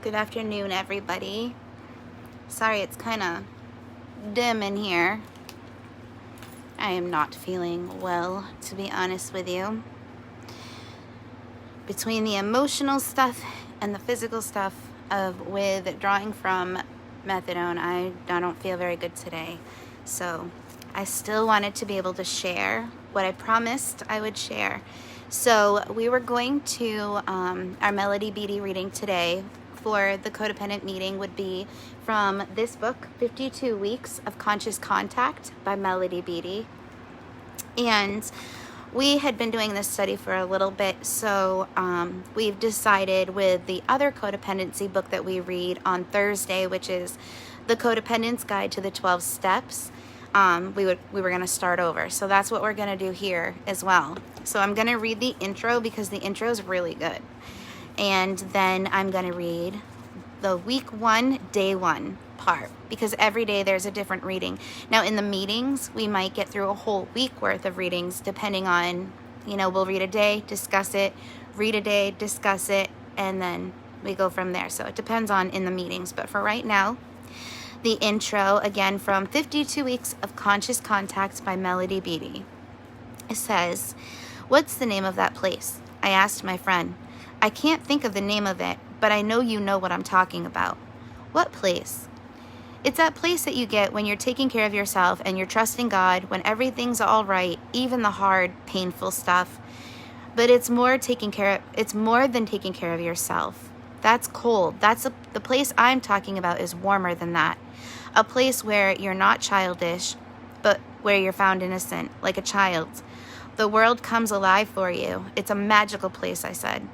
Good afternoon, everybody. Sorry it's kind of dim in here. I am not feeling well, to be honest with you. Between the emotional stuff and the physical stuff of withdrawing from methadone, I don't feel very good today. So I still wanted to be able to share what I promised I would share. So we were going to, our Melody Beattie reading today for the codependent meeting would be from this book, 52 Weeks of Conscious Contact by Melody Beattie. And we had been doing this study for a little bit, so we've decided with the other codependency book that we read on Thursday, which is The Codependent's Guide to the 12 Steps, we were going to start over. So that's what we're going to do here as well. So I'm going to read the intro because the intro is really good. And then I'm going to read the week 1, day 1 part, because every day there's a different reading. Now in the meetings, we might get through a whole week worth of readings depending on, we'll read a day, discuss it, read a day, discuss it, and then we go from there. So it depends on in the meetings. But for right now, the intro, again, from 52 Weeks of Conscious Contact by Melody Beattie. It says, "What's the name of that place?" I asked my friend. "I can't think of the name of it, but I know you know what I'm talking about." "What place?" "It's that place that you get when you're taking care of yourself and you're trusting God when everything's all right, even the hard, painful stuff. But it's more than taking care of yourself. That's cold. The place I'm talking about is warmer than that. A place where you're not childish, but where you're found innocent, like a child. The world comes alive for you. It's a magical place," I said.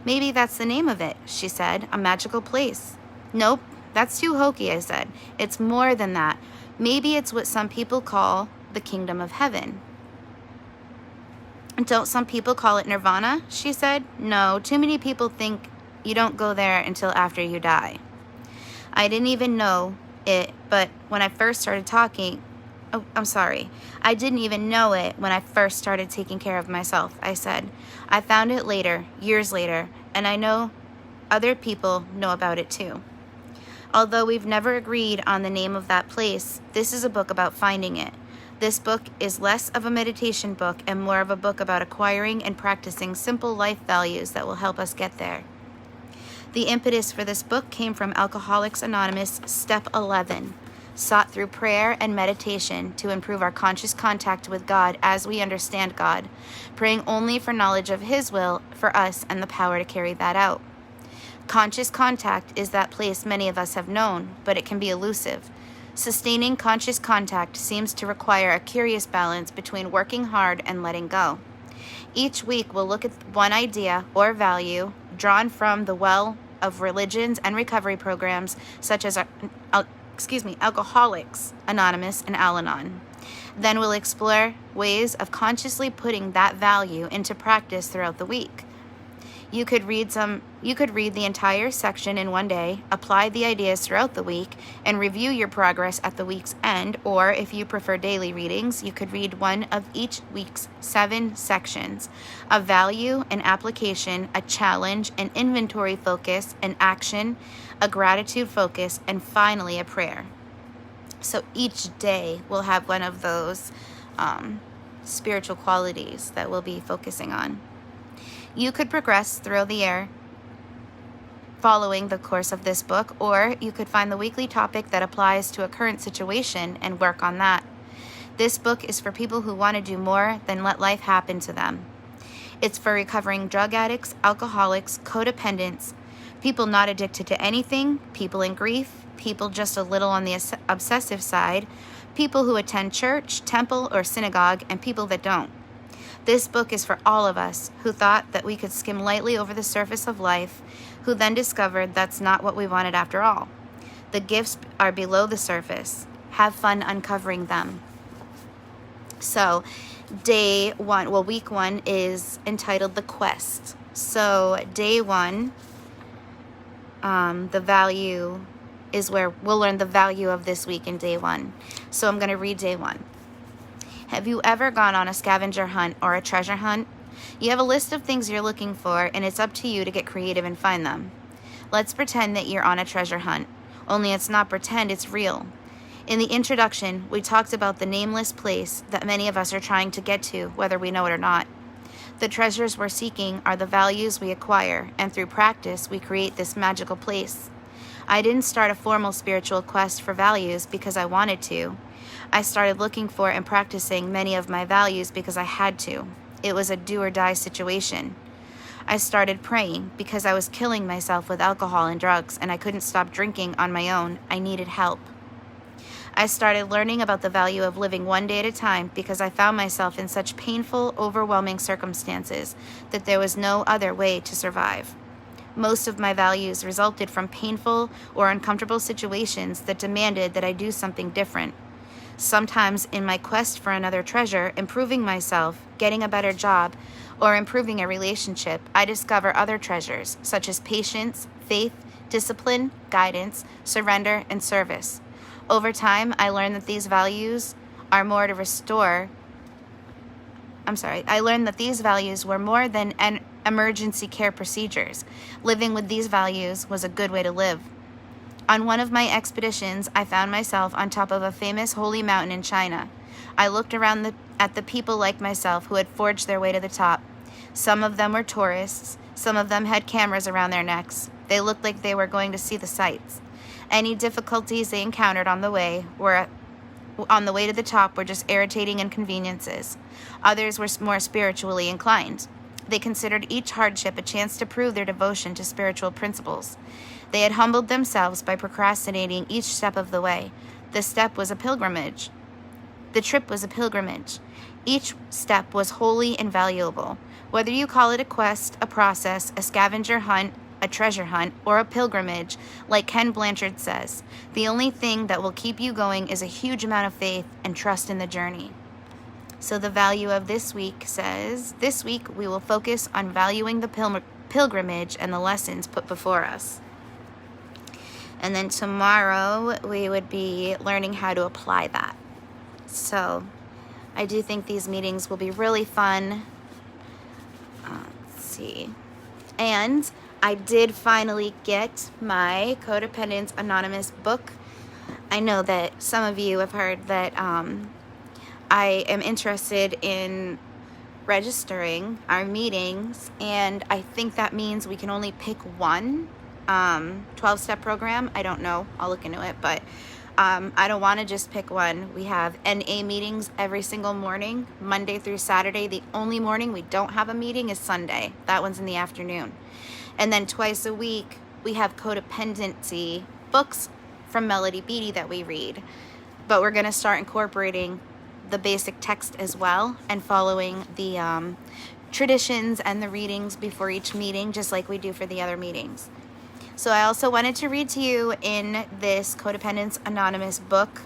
"Maybe that's the name of it," she said, "a magical place." "Nope, that's too hokey," I said. "It's more than that. Maybe it's what some people call the kingdom of heaven." "Don't some people call it nirvana?" she said. "No, too many people think you don't go there until after you die." I didn't even know it, but when I first started I didn't even know it when I first started taking care of myself, I said. "I found it later, years later, and I know other people know about it too. Although we've never agreed on the name of that place, this is a book about finding it. This book is less of a meditation book and more of a book about acquiring and practicing simple life values that will help us get there." The impetus for this book came from Alcoholics Anonymous Step 11, sought through prayer and meditation to improve our conscious contact with God as we understand God, praying only for knowledge of His will for us and the power to carry that out. Conscious contact is that place many of us have known, but it can be elusive. Sustaining conscious contact seems to require a curious balance between working hard and letting go. Each week we'll look at one idea or value drawn from the well of religions and recovery programs such as Alcoholics Anonymous and Al-Anon. Then we'll explore ways of consciously putting that value into practice throughout the week. You could read the entire section in one day, apply the ideas throughout the week, and review your progress at the week's end, or if you prefer daily readings, you could read one of each week's 7 sections: a value, an application, a challenge, an inventory focus, an action, a gratitude focus, and finally a prayer. So each day will have one of those spiritual qualities that we'll be focusing on. You could progress through the year following the course of this book, or you could find the weekly topic that applies to a current situation and work on that. This book is for people who want to do more than let life happen to them. It's for recovering drug addicts, alcoholics, codependents, people not addicted to anything, people in grief, people just a little on the obsessive side, people who attend church, temple, or synagogue, and people that don't. This book is for all of us who thought that we could skim lightly over the surface of life, who then discovered that's not what we wanted after all. The gifts are below the surface. Have fun uncovering them. So week 1 is entitled The Quest. So day 1, the value is where we'll learn the value of this week in day 1. So I'm going to read day 1. Have you ever gone on a scavenger hunt or a treasure hunt? You have a list of things you're looking for, and it's up to you to get creative and find them. Let's pretend that you're on a treasure hunt, only it's not pretend, it's real. In the introduction, we talked about the nameless place that many of us are trying to get to, whether we know it or not. The treasures we're seeking are the values we acquire, and through practice, we create this magical place. I didn't start a formal spiritual quest for values because I wanted to. I started looking for and practicing many of my values because I had to. It was a do-or-die situation. I started praying because I was killing myself with alcohol and drugs, and I couldn't stop drinking on my own. I needed help. I started learning about the value of living one day at a time because I found myself in such painful, overwhelming circumstances that there was no other way to survive. Most of my values resulted from painful or uncomfortable situations that demanded that I do something different. Sometimes in my quest for another treasure, improving myself, getting a better job, or improving a relationship, I discover other treasures such as patience, faith, discipline, guidance, surrender, and service. Over time, I learned that these values were more than emergency care procedures. Living with these values was a good way to live. On one of my expeditions, I found myself on top of a famous holy mountain in China. I looked around at the people like myself who had forged their way to the top. Some of them were tourists. Some of them had cameras around their necks. They looked like they were going to see the sights. Any difficulties they encountered on the way to the top were just irritating inconveniences. Others were more spiritually inclined. They considered each hardship a chance to prove their devotion to spiritual principles. They had humbled themselves by procrastinating each step of the way. The trip was a pilgrimage. Each step was holy and valuable. Whether you call it a quest, a process, a scavenger hunt, a treasure hunt, or a pilgrimage, like Ken Blanchard says, the only thing that will keep you going is a huge amount of faith and trust in the journey. So the value of this week says, this week we will focus on valuing the pilgrimage and the lessons put before us. And then tomorrow we would be learning how to apply that. So I do think these meetings will be really fun. Let's see. And I did finally get my Codependence Anonymous book. I know that some of you have heard that I am interested in registering our meetings, and I think that means we can only pick one 12-step program. I don't know. I'll look into it, but I don't want to just pick one. We have NA meetings every single morning, Monday through Saturday. The only morning we don't have a meeting is Sunday. That one's in the afternoon. And then twice a week, we have Codependency books from Melody Beattie that we read. But we're going to start incorporating the basic text as well and following the traditions and the readings before each meeting, just like we do for the other meetings. So I also wanted to read to you in this Codependence Anonymous book.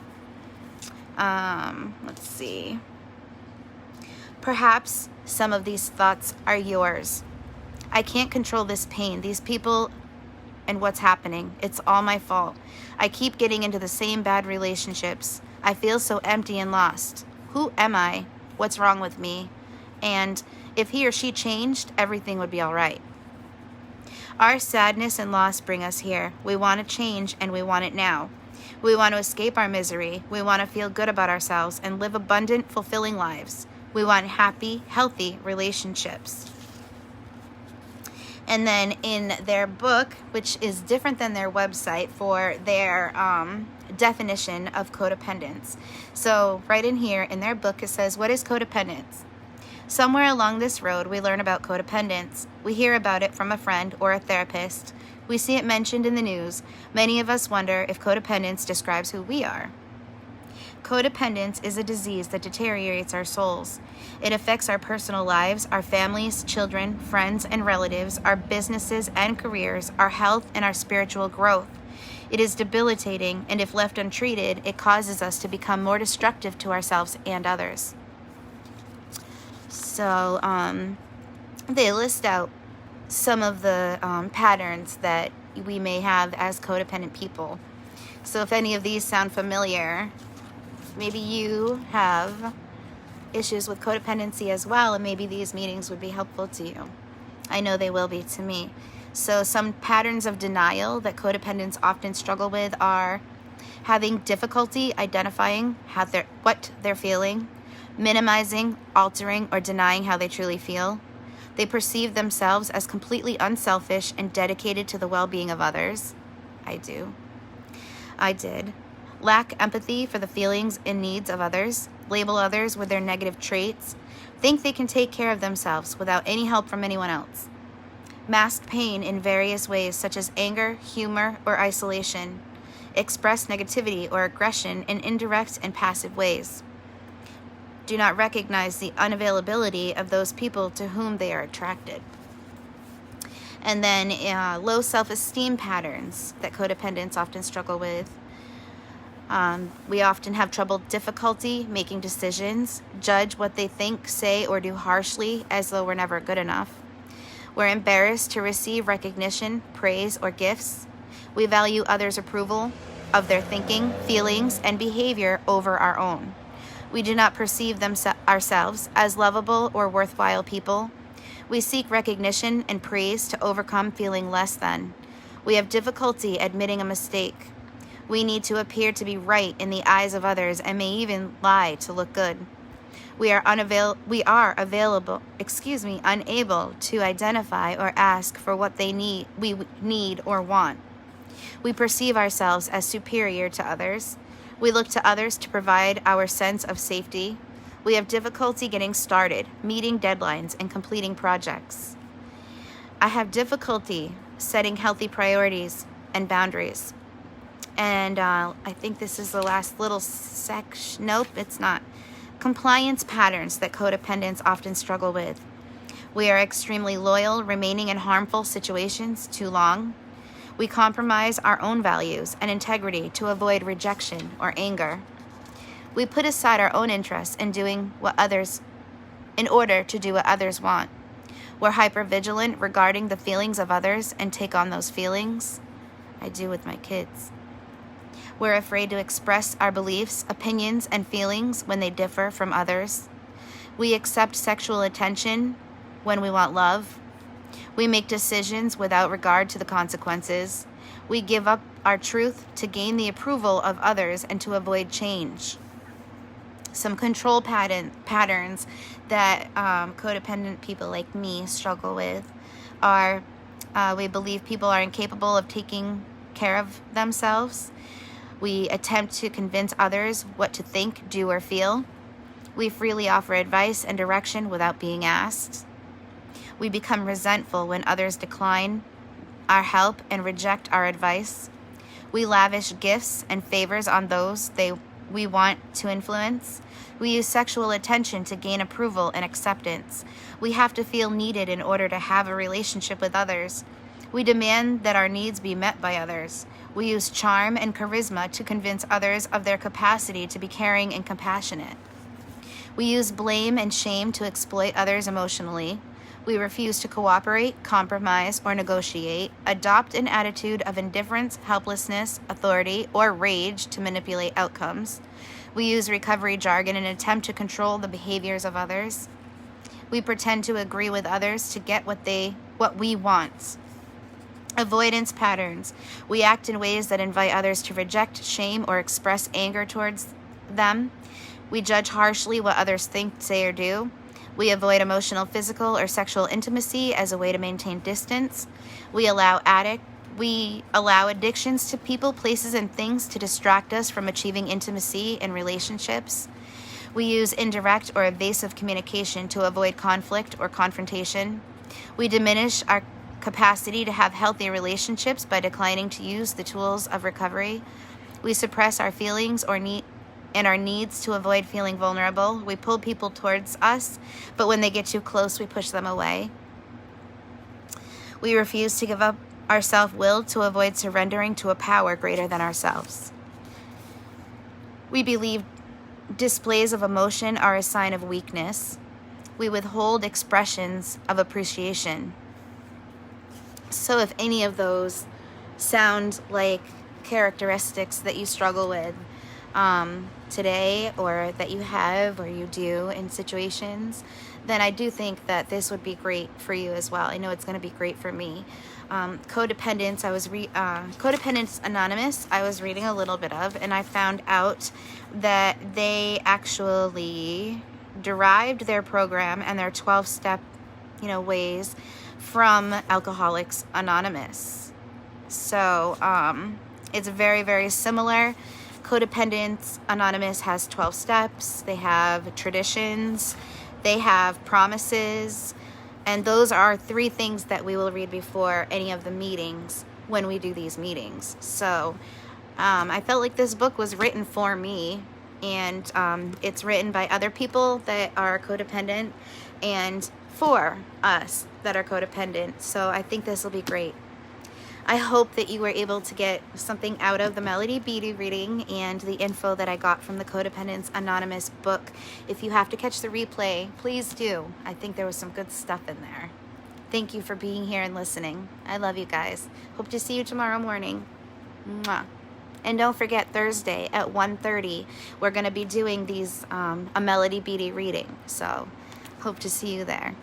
Let's see. Perhaps some of these thoughts are yours. I can't control this pain, these people, and what's happening. It's all my fault. I keep getting into the same bad relationships. I feel so empty and lost. Who am I? What's wrong with me? And if he or she changed, everything would be all right. Our sadness and loss bring us here. We want to change, and we want it now. We want to escape our misery. We want to feel good about ourselves and live abundant, fulfilling lives. We want happy, healthy relationships. And then in their book, which is different than their website for their definition of codependence. So right in here in their book, it says, what is codependence? Somewhere along this road, we learn about codependence. We hear about it from a friend or a therapist. We see it mentioned in the news. Many of us wonder if codependence describes who we are. Codependence is a disease that deteriorates our souls. It affects our personal lives, our families, children, friends, and relatives, our businesses and careers, our health, and our spiritual growth. It is debilitating, and if left untreated, it causes us to become more destructive to ourselves and others. So they list out some of the patterns that we may have as codependent people. So if any of these sound familiar, maybe you have issues with codependency as well, and maybe these meetings would be helpful to you. I know they will be to me. So some patterns of denial that codependents often struggle with are having difficulty identifying what they're feeling, minimizing, altering, or denying how they truly feel. They perceive themselves as completely unselfish and dedicated to the well-being of others. I did. Lack empathy for the feelings and needs of others, label others with their negative traits, think they can take care of themselves without any help from anyone else. Mask pain in various ways such as anger, humor, or isolation. Express negativity or aggression in indirect and passive ways. Do not recognize the unavailability of those people to whom they are attracted. And then low self-esteem patterns that codependents often struggle with. We often have difficulty making decisions, judge what they think, say, or do harshly as though we're never good enough. We're embarrassed to receive recognition, praise, or gifts. We value others' approval of their thinking, feelings, and behavior over our own. We do not perceive ourselves as lovable or worthwhile people. We seek recognition and praise to overcome feeling less than. We have difficulty admitting a mistake. We need to appear to be right in the eyes of others and may even lie to look good. We are unable to identify or ask for what we need or want. We perceive ourselves as superior to others. We look to others to provide our sense of safety. We have difficulty getting started, meeting deadlines, and completing projects. I have difficulty setting healthy priorities and boundaries. And I think this is the last little section. Nope, it's not. Compliance patterns that codependents often struggle with. We are extremely loyal, remaining in harmful situations too long. We compromise our own values and integrity to avoid rejection or anger. We put aside our own interests in order to do what others want. We're hypervigilant regarding the feelings of others and take on those feelings. I do with my kids. We're afraid to express our beliefs, opinions, and feelings when they differ from others. We accept sexual attention when we want love. We make decisions without regard to the consequences. We give up our truth to gain the approval of others and to avoid change. Some control patterns that codependent people like me struggle with are we believe people are incapable of taking care of themselves. We attempt to convince others what to think, do, or feel. We freely offer advice and direction without being asked. We become resentful when others decline our help and reject our advice. We lavish gifts and favors on those we want to influence. We use sexual attention to gain approval and acceptance. We have to feel needed in order to have a relationship with others. We demand that our needs be met by others. We use charm and charisma to convince others of their capacity to be caring and compassionate. We use blame and shame to exploit others emotionally. We refuse to cooperate, compromise, or negotiate, adopt an attitude of indifference, helplessness, authority, or rage to manipulate outcomes. We use recovery jargon in an attempt to control the behaviors of others. We pretend to agree with others to get what we want. Avoidance patterns. We act in ways that invite others to reject, shame, or express anger towards them. We judge harshly what others think, say, or do. We avoid emotional, physical, or sexual intimacy as a way to maintain distance. We allow addictions to people, places, and things to distract us from achieving intimacy in relationships. We use indirect or evasive communication to avoid conflict or confrontation. We diminish our capacity to have healthy relationships by declining to use the tools of recovery. We suppress our feelings and our needs to avoid feeling vulnerable. We pull people towards us, but when they get too close, we push them away. We refuse to give up our self-will to avoid surrendering to a power greater than ourselves. We believe displays of emotion are a sign of weakness. We withhold expressions of appreciation. So if any of those sound like characteristics that you struggle with today, or that you have or you do in situations, then I do think that this would be great for you as well. I know it's going to be great for me. Codependence, Codependence Anonymous, I was reading a little bit of, and I found out that they actually derived their program and their 12-step, ways from Alcoholics Anonymous. So it's very, very similar. Codependence Anonymous has 12 steps. They have traditions. They have promises. And those are 3 things that we will read before any of the meetings when we do these meetings. So I felt like this book was written for me, and it's written by other people that are codependent and for us that are codependent. So I think this will be great. I hope that you were able to get something out of the Melody Beattie reading and the info that I got from the Codependence Anonymous book. If you have to catch the replay, please do. I think there was some good stuff in there. Thank you for being here and listening. I love you guys. Hope to see you tomorrow morning. Mwah. And don't forget, Thursday at 1:30, we're going to be doing these a Melody Beattie reading. So hope to see you there.